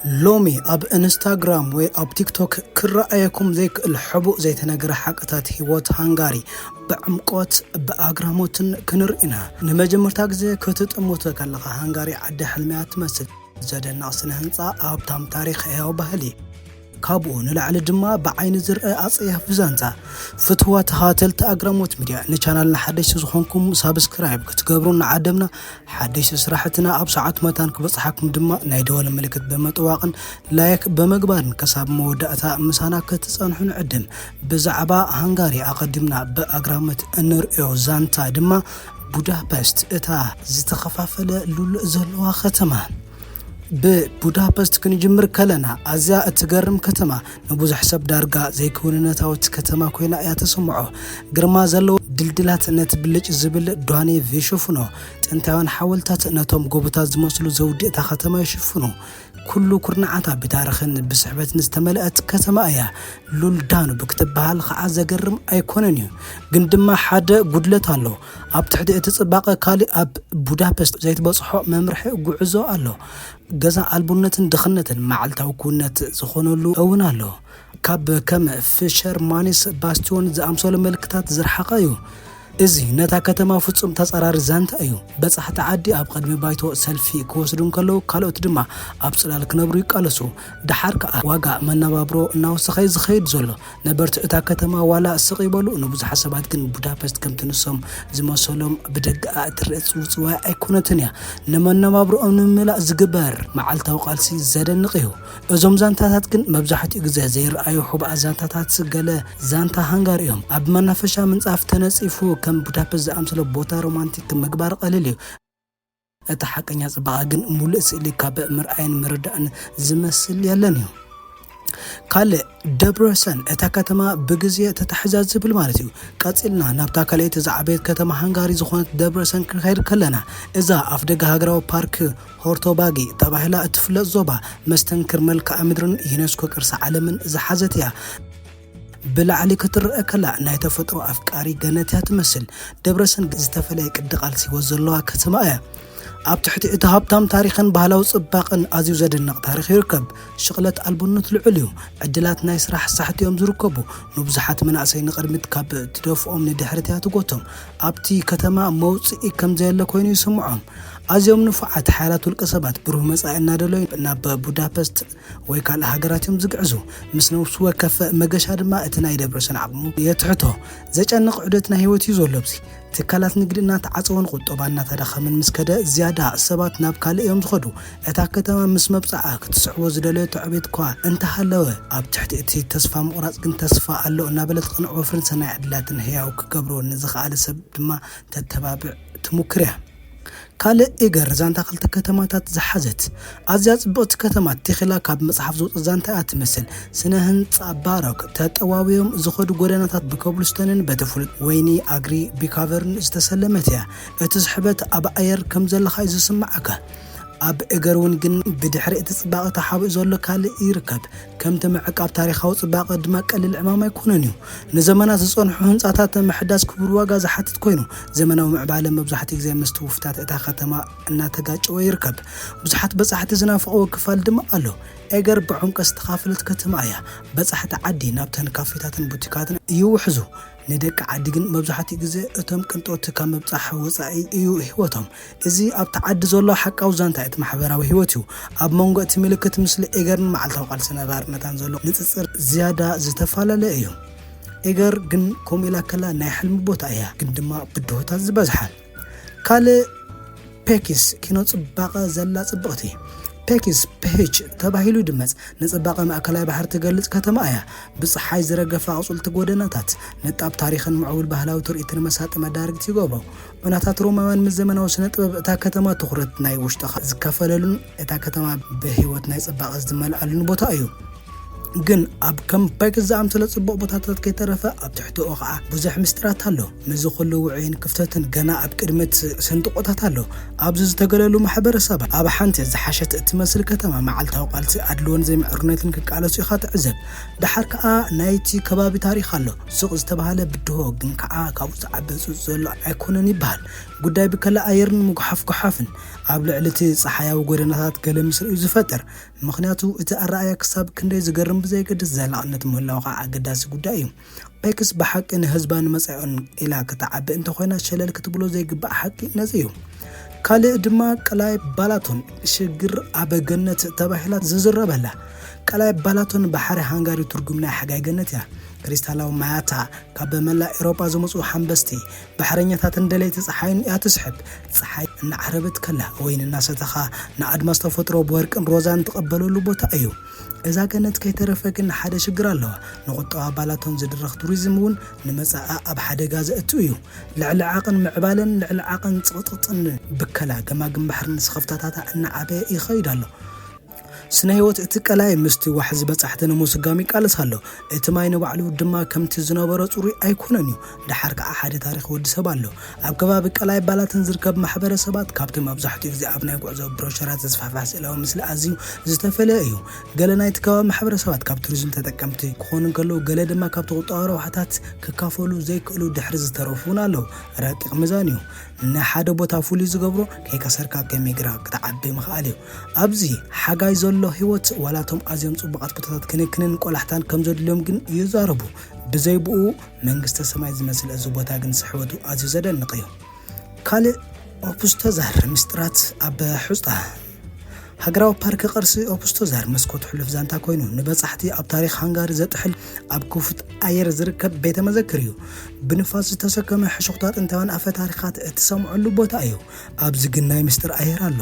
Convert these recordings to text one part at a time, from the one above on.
لومي اب انستغرام و اب تيك توك كرأيكم زيك الحبو زي تنقر حقتات هيوت هانغاري بعمقوت بأغراموتن كنرئنا نمجمر تاقزي كتت اموتك اللغة هانغاري عد حلميات مسل زادن ناصن هنصا ابتام تاريخ ايهو بهلي كابو نلعل دما بعين زرق اصيح فزانتا فتوات هاتل تأغراموت ميديا نشانالنا حديث زخونكم سابسكرايب كتقبرونا عدمنا حديث سراحتنا اب ساعات متان كبصحاكم دما ناي دول ملكت بمطواقن لايك بمغبارن كساب موداتا مسانا كتصنحو نعدم بزعبا هانغاري اقدمنا بأغرامت انرئو زانتا دما بودابست اتا زتخفافل لول زلوا ختمه ببودابست كنجمر كلنا ازيا اتقرم كتما نبوز حساب دارقا زي كوننتاوت كتما كوينا ياتسمعو قرما زلو دلدلات نتبلج زبل دواني فيشوفنو تنتاوان حاولتات نتوم قوبتات زموسلو زودي اتا ختما يشوفنو كل كرنعاتا بتاريخن بسحبت نستملأت كتما ايا لول دانو بكتبها الخعازة قرم ايكوننيو قندما حدا قدلت اللو اب تحدي اتصباقا كالي اب بودابست زي تبصحو ممرحي قعزو اللو جزا البنتن دخنتن معلتاو كونت زخونلو اونالو كاب كم فيشر مانيس باستيون زامسول ملكتات زرحقايو ازي نتا كتما فصم تصرار زانت ايو بصحت عدي اب قدمي بايتو سلفي كوسدون كلو كالوت دما اب صلال كنبرو يقالسو دحارك واغا منبابرو ناوسخي زخيد زلو نبرت اتا كتما والا سقيبلو نبوز حسابات كن بودابست كم تنسم زمسولم بدق ترص وصوا ايكونتنيا نمنبابرو نملا زغبر معلتاو قالسي زدنقيو ازوم زانتاتات كن مبزحت غزا زير ايو حب ازانتاتات سغله زانتا هانغاريوم اب منافشا منصاف تنصيفو كم بودابست زامسلو بوتا رومانتيك مغبار قليليو اتا حقنيا صباغن مولس اللي كاب مرعين مردان زمسل يالنيو قال دبرسن اتا كتما بغزيه تتحزاز بالمالتيو قصلنا نابتا كليت زعبيت كتما هانغاري زخونت دبرسن كخير كلنا اذا افدغ هاغراو بارك هورتوباغي تباهلا اتفلت زوبا مستنكر ملكا امدرن يونسكو قرص عالمن زحزتيا بلعلي كتر كلا ناي تفطرو افكاري جنتها تمثل دبرسن زتفلي قدقالسي وزلوا كتما اب تحت اتهابتام تاريخن بهلاو صباقن ازيو زدنق تاريخ يركب شغلت البنت العليو عدلات ناي سراح صحتيهم زركبو نبزحات مناسي نقدمت كاب تدفؤم ندحرتها تقوتهم ابتي كتما موصئي كم زيله كوينو يسمعهم ازيوم نفعت حالات القصبات بروح مصاينا دلوي ناب بودابست ወይ ካል ሀገራትም ዝግዕዙ ምስነው ስወከፈ መገሻ ድማ እትናይ ደብረሰን ዓቅሙ የትሕቶ ዘጨንቕ ዑደትና ህይወት ይዞለብሲ ትካላት ንግድና ተዓጽወን ቁጠባና ተዳኸምን ምስከደ ዝያዳ ሰባት ናብ ካልእዮም ዝኸዱ እታ ከተማ ምስ መብጻዓ ክትስዕቦ ዝደለየ ተዕቤት ኳ እንተሃለወ ኣብ ትሕቲ እቲ ተስፋ ምቑራጽ ግን ተስፋ ኣሎ እናበለት ቅንዕቦ ፍርንሰናይ ዕድላትን ህያው ክገብሮ ንዝኽኣለ ሰብ ድማ ተተባብዕ ትሙክርያ كال إيجر زانتا خلت كتماتات زحزت أزياز بوت كتمات تخلا كاب مصحف زوت زانتا أتمثل سنهن صبارك تتواويهم زخد غوراناتات بكوبلستانن بتفول ويني أجري بكافرن استسلمتها اتسحبت أبا أير كم زل خايز سمعك اب اجرون جن بدحر اتصباق تحاب زولو كال يركب كم تمعك اب تاريخاو صباق دما قلل عمامه يكوننيو نزمانات صنحو هنصاتات محداس كبر واغا زحتت كوينو زمناو معباله مبزحت غزي مستوفتات اتا ختما ان تغاچو يركب بزحت بصحت زنافقو كفال دما الو اجر بعمق استخافلت كتمايا بصحت عدي نابتن كافيتاتن بوتيكاتن يوحزو ندق عدغن مبزحتي غزي اتم قنطوت كم مبصح وصاي ايو هيوتهم ازي اب تعد زولو حقاو زانتا ات محبراوي هيوتو اب منغت ملكت مثل ايغرن معلتاو قالسنا بارنتان زولو نصصر زياده زتفالله ايو ايغر غن كوميلا كلا ناي حلم بوتا ايا غن دما بدوتا زبزحال كال بيكيس كينو صباقه زلا صبقتي بيكيس بيج تباهيلو دمز نصباقه ماكلاي بحر تغلص كتما ايا بصحاي زرغفا قصل تغودناتات نطاب تاريخن معول بهلاو ترئيتن مساط مدارك تيغوبو وناتات رومان من زمناو سنه طبب اتا كتما تخرت ناي وشتخ زكفللن اتا كتما بهيوت ناي صباقه زملالن بوتا ايو ግን ኣብ ከም ባይክስ ዝኣምሰለ ጽቡቕ ቦታታት ከይተረፈ ኣብ ትሕቲኡ ኸዓ ብዙሕ ምስጢራት ኣሎ ምዝ ኩሉ ውዕይን ክፍተትን ገና ኣብ ቅድመት ስንጥቆታት ኣሎ ኣብዚ ዝተገለሉ ማሕበረሰብ ኣብ ሓንቲ ዝሓሸት እትመስል ከተማ መዓልታዊ ቃልሲ ኣድልዎን ዘይምዕሩነትን ክቃለሱ ኢኻ ትዕዘብ ድሓር ከዓ ናይቲ ከባቢ ታሪኽ ኣሎ ሱቕ ዝተባሃለ ብድሆ ግን ከዓ ካብኡ ዝዓበፁ ዘሎ ኣይኮነን ይበሃል ጉዳይ ብከላ ኣየርን ምጉሓፍ ጉሓፍን ኣብ ልዕልቲ ፀሓያዊ ጎደናታት ገለ ምስርኡ ዝፈጥር ምኽንያቱ እቲ ኣረኣያ ክሳብ ክንደይ ዝገርም ብዘይገድስ ዘላቕነት ምህላው ከዓ ኣገዳሲ ጉዳይ እዩ ባይክስ ብሓቂ ንህዝባን መጻኢኡን ኢላ ክትዓብእ እንተኾይና ሸለል ክትብሎ ዘይግባእ ሓቂ ነዚ እዩ ካልእ ድማ ቀላይ ባላቶን ሽግር ኣብ ገነት ተባሂላት ዝዝረበላ ቀላይ ባላቶን ባሕሪ ሃንጋሪ ትርጉም ናይ ሓጋይ ገነት እያ ክሪስታላዊ ማያታ ካብ መላእ ኤውሮጳ ዝመጹ ሓንበስቲ ባሕረኛታትን ደለይቲ ፀሓይን እያ ትስሕብ ፀሓይ እናዓረበት ከላ ወይን እናሰተኻ ንኣድማስ ተፈጥሮ ብወርቅን ሮዛን ትቐበለሉ ቦታ እዩ እዛ ገነት ከይተረፈ ግን ሓደ ሽግር ኣለዋ ንቁጠባ ባላቶን ዝድረኽ ቱሪዝም እውን ንመጻኢ ኣብ ሓደጋ ዘእቱ እዩ ልዕሊ ዓቕን ምዕባለን ልዕሊ ዓቕን ጽቕጥቕጥን ብከላ ገማግም ባሕርን ስኸፍታታታ እናዓበየ ይኸይድ ኣሎ ስነ ህይወት እቲ ቀላይ ምስቲ ዋሕዚ በጻሕቲ ንሙስጋሚ ቃልስ ኣሎ እቲ ማይ ንባዕሉ ድማ ከምቲ ዝነበረ ጽሩይ ኣይኮነን እዩ ድሓር ከዓ ሓደ ታሪኽ ወዲ ሰብ ኣሎ ኣብ ከባቢ ቀላይ ባላትን ዝርከብ ማሕበረሰባት ካብቶም መብዛሕትኡ ግዜ ኣብ ናይ ጉዕዞ ብሮሸራት ዝስፋሕፋሕ ስእላዊ ምስሊ ኣዝዩ ዝተፈለየ እዩ ገለ ናይቲ ከባቢ ማሕበረሰባት ካብ ቱሪዝም ተጠቀምቲ ክኾኑ ከለዉ ገለ ድማ ካብቲ ቁጠባ ረብሓታት ክካፈሉ ዘይክእሉ ድሕሪ ዝተረፉን ኣለዉ ረቂቕ ሚዛን እዩ ንሓደ ቦታ ፍሉይ ዝገብሮ ከይከሰርካ ከመይግራ ክትዓቢ ምኽኣል እዩ ኣብዚ ሓጋይ ዘሎ ህይወት ዋላቶም ኣዝዮም ጽቡቓት ቦታታት ክንክንን ቆላሕታን ከም ዘድልዮም ግን ይዛረቡ ብዘይብኡ መንግስተ ሰማይ ዝመስል እዚ ቦታ ግን ስሕወቱ ኣዝዩ ዘደንቕ እዩ ካልእ ኦፕስቶዛር ምስጢራት ኣብ ሕፃ ሃገራዊ ፓርክ ቅርሲ ኦፕስቶዛር መስኮት ሕሉፍ ዛንታ ኮይኑ ንበጻሕቲ ኣብ ታሪኽ ሃንጋሪ ዘጥሕል ኣብ ክፉት ኣየር ዝርከብ ቤተ መዘክር እዩ ብንፋስ ዝተሰከመ ሕሹኽታት ጥንታውያን ኣፈ ታሪኻት እትሰምዑሉ ቦታ እዩ ኣብዚ ግን ናይ ምስጢር ኣየር ኣሎ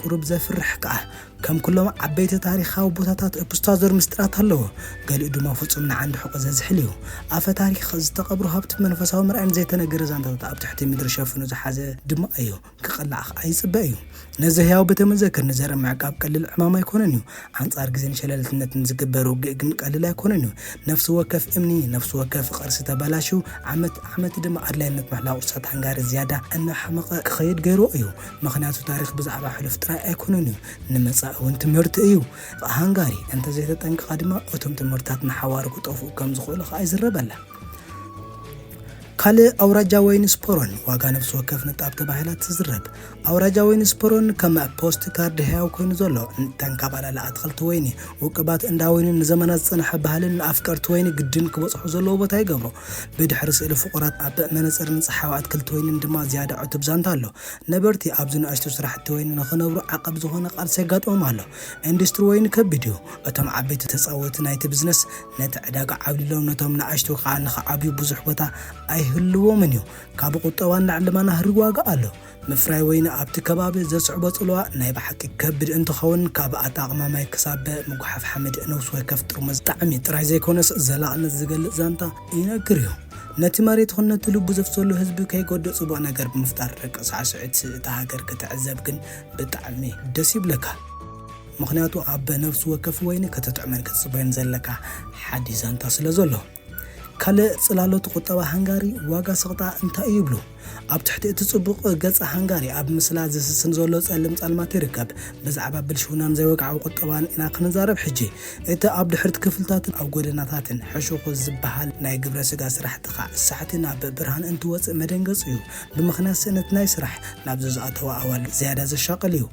ቁሩብ ዘፍርሕ ከዓ ከም ኩሎም ዓበይቲ ታሪኻዊ ቦታታት ኦፕስቶዛር ምስጢራት ኣለዎ ገሊኡ ድማ ፍጹም ንዓንዲ ሕቆ ዘዝሕል እዩ ኣፈ ታሪኽ ዝተቐብሩ ሃብቲ መንፈሳዊ ምርኣይን ዘይተነገረ ዛንታታት ኣብ ትሕቲ ምድሪ ሸፍኑ ዝሓዘ ድማ እዩ ክቕላዕ ኣይጽበእ እዩ ነዚ ህያው ቤተ መዘክር ንዘርኢ ምዕቃብ ቀሊል ዕማም ኣይኮነን እዩ ኣንጻር ግዜን ሸለልትነትን ዝግበር ውግእ ግን ቀሊል ኣይኮነን እዩ ነፍሲ ወከፍ እምኒ ነፍሲ ወከፍ ቅርሲ ተበላሽዩ ዓመት ድማ ኣድላይነት ምሕላው ቅርሳት ሃንጋሪ ዝያዳ እናሓመቐ ክኸይድ ገይሩ እዩ ምኽንያቱ ታሪኽ ብዛዕባ ሕሉፍ ጥራይ ኣይኮነን እዩ ንመጻኢ እውን ትምህርቲ እዩ ሃንጋሪ እንተ ዘይተጠንቀቓ ድማ እቶም ትምህርትታት ንሓዋር ክጠፍኡ ከም ዝኽእሉ ከዓ ይዝረበላ ካልእ ኣውራጃ ወይኒ ስፖሮን ዋጋ ነፍሲ ወከፍ ንጣብ ተባሂላ ትዝረብ ኣውራጃ ወይኒ ስፖሮን ከም ፖስት ካርድ ህያው ኮይኑ ዘሎ ተንካባላላ ኣትክልቲ ወይኒ ውቅባት እንዳ ወይኒ ንዘመናት ዝጸንሐ ባህልን ንኣፍቀርቲ ወይኒ ግድን ክበጽሑ ዘለዎ ቦታ ይገብሮ ብድሕሪ ስእሊ ፍቑራት ኣብ መነጽርን ፀሓያዊ ኣትክልቲ ወይኒ ድማ ዝያዳ ዕቱብ ዛንታ ኣሎ ነበርቲ ኣብዚ ንኣሽቱ ስራሕቲ ወይኒ ንኽነብሩ ዓቐብ ዝኾነ ቃልሲ የጋጥሞም ኣሎ ኢንዱስትሪ ወይኒ ከቢድ እዩ እቶም ዓበይቲ ተፃወቲ ናይቲ ቢዝነስ ነቲ ዕዳጋ ዓብሊሎም ነቶም ንኣሽቱ ከዓ ንኽዓብዩ ብዙሕ ቦታ ኣይህልዎምን እዩ ካብ ቁጠባን ላዕለማና ህሪ ዋጋ ኣሎ ምፍራይ ወይኒ ኣብቲ ከባቢ ዘስዕቦ ጽልዋ ናይ ብሓቂ ከቢድ እንትኸውን ካብ ኣጠቓቕማ ማይ ክሳብ ምጉሓፍ ሓመድ ነፍሲ ወከፍ ጥርሙዝ ጣዕሚ ጥራይ ዘይኮነስ ዘላቕነት ዝገልጽ ዛንታ ይነግር እዩ ነቲ መሬት ኹን ነቲ ልቡ ዘፍሰሉ ህዝቢ ከይጎድእ ጽቡቕ ነገር ብምፍጣር ደቂ ሳዕስዒት እታ ሃገር ክትዕዘብ ግን ብጣዕሚ ደስ ይብለካ ምኽንያቱ ኣብ ነፍሲ ወከፍ ወይኒ ክትጥዕመን ክትጽበዮን ዘለካ ሓዲስ ዛንታ ስለ ዘሎ ካልእ ጽላሎት ቁጠባ ሃንጋሪ ዋጋ ስቕጣ እንታይ ይብሉ ኣብ ትሕቲ እቲ ጽቡቕ ገጽ ሃንጋሪ ኣብ ምስላ ዝስስን ዘሎ ጸልም ጻልማት ይርከብ ብዛዕባ ብልሽውናን ዘይወግዓዊ ቁጠባን ኢና ክንዛረብ ሕጂ እቲ ኣብ ድሕሪት ክፍልታትን ኣብ ጎደናታትን ሕሹኹ ዝበሃል ናይ ግብረ ስጋ ስራሕቲ ከዓ ሰዓቲ ናብ ብርሃን እንትወፅእ መደንገጽ እዩ ብምኽንያት ስእነት ናይ ስራሕ ናብ ዝኣተወ ኣዋል ዝያዳ ዘሻቕል እዩ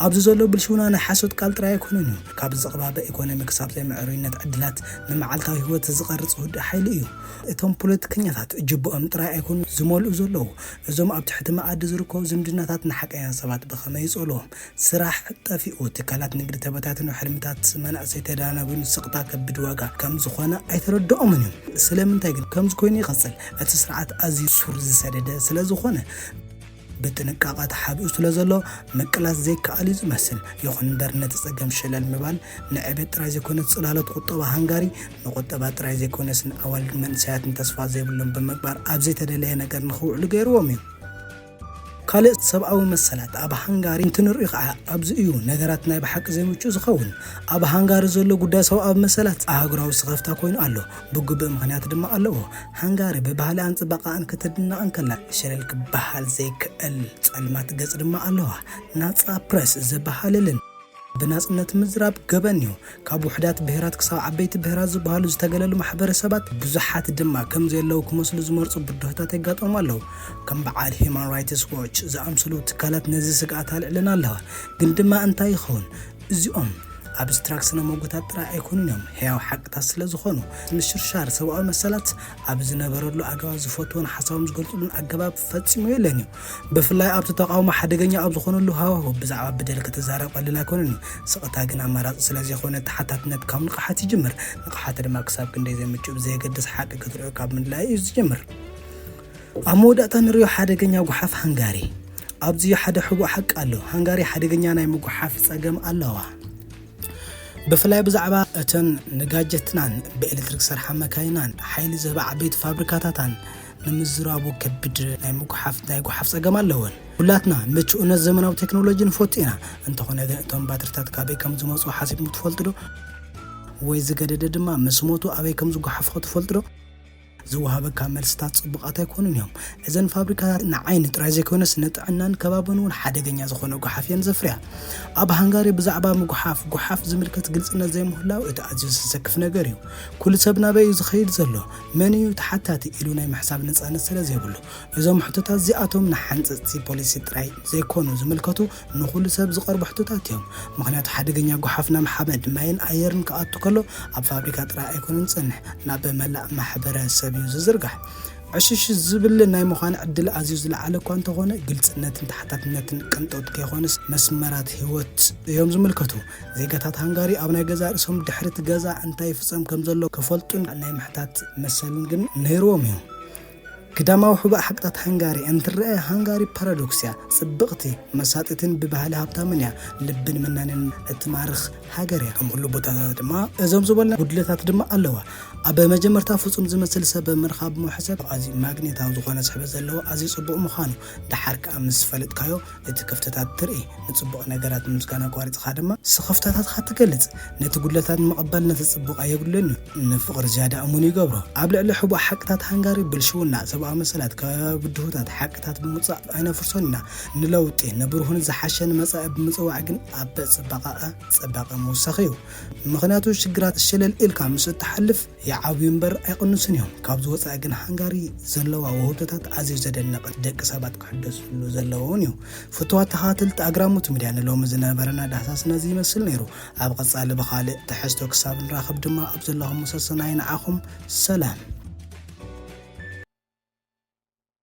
ኣብዚ ዘሎ ብልሽውና ናይ ሓሶት ቃል ጥራይ ኣይኮነን እዩ ካብ ዝቕባበ ኢኮኖሚ ክሳብ ዘይምዕሩይነት ዕድላት ንመዓልታዊ ህይወት ዝቐርጽ ውድእ ሓይሊ እዩ እቶም ፖለቲከኛታት ጅብኦም ጥራይ ኣይኮኑ ዝመልኡ ዘለዉ እዞም ኣብ ትሕቲ መኣዲ ዝርከቡ ዝምድናታት ንሓቀኛ ሰባት ብኸመይ ይጸልዎም ስራሕ ጠፊኡ ትካላት ንግዲ ተበታትኑ ሕልምታት መናእሰይ ተዳናብን ስቕታ ከቢድ ዋጋ ከም ዝኾነ ኣይተረድኦምን እዩ ስለምንታይ ግን ከምዚ ኮይኑ ይቐጽል እቲ ስርዓት ኣዝዩ ሱር ዝሰደደ ስለ ዝኾነ ብጥንቃቐ ተሓቢኡ ስለ ዘሎ መቅላስ ዘይከኣል እዩ ዝመስል ይኹን እምበር ነቲ ፀገም ሸለል ምባል ንዕቤት ጥራይ ዘይኮነስ ጽላሎት ቁጠባ ሃንጋሪ ንቁጠባ ጥራይ ዘይኮነስ ንኣዋልድ መንእሰያትን ተስፋ ዘይብሎም ብምግባር ኣብ ዘይተደለየ ነገር ንኽውዕሉ ገይርዎም እዩ ካልእ ሰብኣዊ መሰላት ኣብ ሃንጋሪ እንትንርኢ ከዓ ኣብዚ እዩ ነገራት ናይ ብሓቂ ዘይምቹ ዝኸውን ኣብ ሃንጋሪ ዘሎ ጉዳይ ሰብኣዊ መሰላት ኣህጉራዊ ስኸፍታ ኮይኑ ኣሎ ብግቡእ ምኽንያት ድማ ኣለዎ ሃንጋሪ ብባህላን ጽባቐን ክትድነቕን ከላ ሸለል ክበሃል ዘይክእል ጸልማት ገጽ ድማ ኣለዋ ናጻ ፕረስ ዝበሃለልን ብናጽነት ምዝራብ ገበንዩ ካብ ውሕዳት ብሄራት ክሳብ ዓበይቲ ብሄራት ዝበሃሉ ዝተገለሉ ማሕበረሰባት ብዙሓት ድማ ከም ዘለዉ ክመስሉ ዝመርጹ ብድሆታት የጋጠሙ ኣለዉ ከም በዓል ሂማን ራይትስ ዎች ዝኣምሰሉ ትካላት ነዚ ስግኣት ኣልዕለን ኣለዋ ግን ድማ እንታይ ይኸውን እዚኦም ኣብስትራክት ስነ መጎታት ጥራይ ኣይኮኑን እዮም ሕያው ሓቅታት ስለ ዝኾኑ ምሽርሻር ሰብኣዊ መሰላት ኣብ ዝነበረሉ ኣገባብ ዝፈትዎን ሓሳቦም ዝገልጹሉን ኣገባብ ፈጺሙ የለን እዩ ብፍላይ ኣብቲ ተቃውሞ ሓደገኛ ኣብ ዝኾነሉ ሃዋህው ብዛዕባ በደል ክትዛረብ ቀሊል ኣይኮነን እዩ ስቕታ ግን ኣማራፂ ስለዘይኮነ ተሓታትነት ካብ ንቕሓት ይጅምር ንቕሓት ድማ ክሳብ ክንደይ ዘምጭው ብዘየገድስ ሓቂ ክትሪኦ ካብ ምድላይ እዩ ዝጅምር ኣብ መወዳእታ ንሪኦ ሓደገኛ ጉሓፍ ሃንጋሪ ኣብዚ ሓደ ሕቡእ ሓቂ ኣሎ ሃንጋሪ ሓደገኛ ናይ ምጉሓፍ ፀገም ኣለዋ بفلاي بزعبا اتن نجاجتنان بإلكتريك سرحة مكاينان حيل زبع عبيد فابريكاتاتان نمزرابو كبد نايمو حفظ أجمال لون ولاتنا متشونا الزمن أو تكنولوجيا نفوتينا أنت هنا تون باترتات كابي كم زموس وحاسب متفولترو وإذا قدر دما مسموتو أبي كم زوج حفظ تفولترو زوهاب كامل ستات صبغات يكونون يوم إذن فابريكا نعين ترازي كونس نتعنان كبابنون حدا جنيا زخونه جحافين زفريا أب هنغاري بزعبا جحاف زملكة جلسنا زي مهلا وتعزز سقف نجاريو كل سبنا بي زخير زلو منيو تحتاتي إلونا محساب نسأل السلا زي بلو إذا محطوطات زياتهم نحنت زي بوليسي تراي زي كونو زملكتو نقول سب زقر محطوطات يوم مغنيات حدا جنيا جحافنا محمد ماين أيرن كأتو كله أب فابريكا تراي يكونون صنح ناب ملا محبرة زرقح عشش الزبل ناي مخان عدل عزيز لعلى كوانت غونه قلصنت تحتاتنت قنطوت كيخونس مسمرات هيوت يوم زملكتو زيغاتات هنغاري ابنا غزا رسوم دحرت غزا انتاي فصم كم زلو كفلطن ناي محتات مسلن غن نيروم يوم كداماو حبا حقات هنغاري انترأي هنغاري بارادوكسيا صبغتي مساتتن ببهالي هابتامنيا لبن منانن اتمارخ هاغاريا كمولو بوتا دما ازوم زبلنا بدلتات دما ኣለዋ ኣብ መጀመርታ ፍጹም ዝመስል ሰብ ምርኻብ ሙሕሰብ ኣዚ ማግኔታዊ ዝኾነ ስሕበት ዘለዎ ኣዚ ጽቡቕ ምዃኑ ድሓርካ ምስ ፈልጥካዮ እቲ ክፍተታት ትርኢ ንጽቡቕ ነገራት ምስጋና ቋሪጽኻ ድማ ስኽፍተታት ክትገልጽ ነቲ ጉድለታት መቐበል ነቲ ጽቡቕ ኣየጉድለን ንፍቕሪ ዝያዳ እሙን ይገብሮ ኣብ ልዕሊ ሕቡእ ሓቅታት ሃንጋሪ ብልሽውና ሰብኣዊ መሰላት ከብድሁታት ሓቅታት ብምውፃእ ኣይነፍርሶንና ንለውጢ ንብሩህን ዝሓሸን መጻኢ ብምጽዋዕ ግን ኣብ ጽባቐ መውሰኺ እዩ ምኽንያቱ ሽግራት ሸለል ኢልካ ምስ እትሓልፍ يعاوي مبر أيقنصن يوم كابز وصا جن هنغاري زلوا وهوتات عزيز زدنا دق سبات كحدث له زلوا نيو فتوات هاتل تأجراموت مديان لو مزنا برنا دحساسنا زي مسل نيرو أبغى تصال بخالق تحستوك صابن راخب دما أبز اللهم مسسناين عاهم سلام